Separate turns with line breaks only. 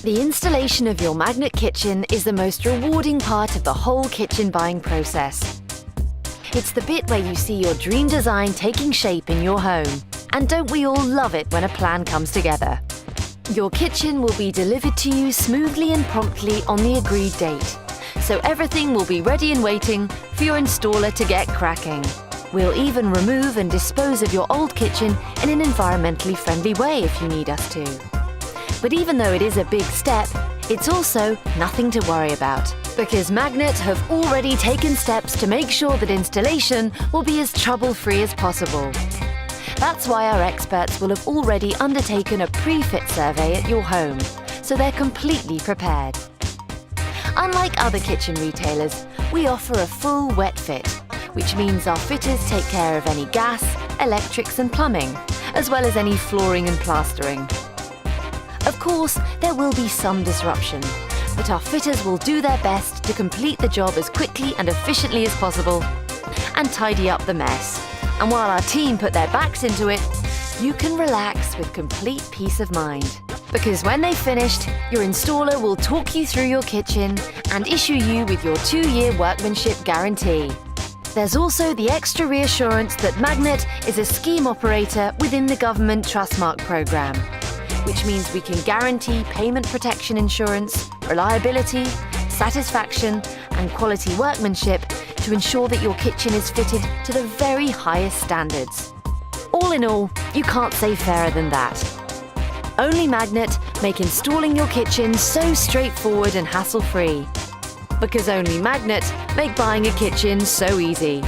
The installation of your Magnet kitchen is the most rewarding part of the whole kitchen buying process. It's the bit where you see your dream design taking shape in your home. And don't we all love it when a plan comes together? Your kitchen will be delivered to you smoothly and promptly on the agreed date. So everything will be ready and waiting for your installer to get cracking. We'll even remove and dispose of your old kitchen in an environmentally friendly way if you need us to. But even though it is a big step, it's also nothing to worry about, because Magnet have already taken steps to make sure that installation will be as trouble-free as possible. That's why our experts will have already undertaken a pre-fit survey at your home, so they're completely prepared. Unlike other kitchen retailers, we offer a full wet fit, which means our fitters take care of any gas, electrics and plumbing, as well as any flooring and plastering. Of course, there will be some disruption, but our fitters will do their best to complete the job as quickly and efficiently as possible and tidy up the mess. And while our team put their backs into it, you can relax with complete peace of mind. Because when they've finished, your installer will talk you through your kitchen and issue you with your 2-year workmanship guarantee. There's also the extra reassurance that Magnet is a scheme operator within the Government Trustmark programme, which means we can guarantee payment protection insurance, reliability, satisfaction and quality workmanship to ensure that your kitchen is fitted to the very highest standards. All in all, you can't say fairer than that. Only Magnet make installing your kitchen so straightforward and hassle-free. Because only Magnet make buying a kitchen so easy.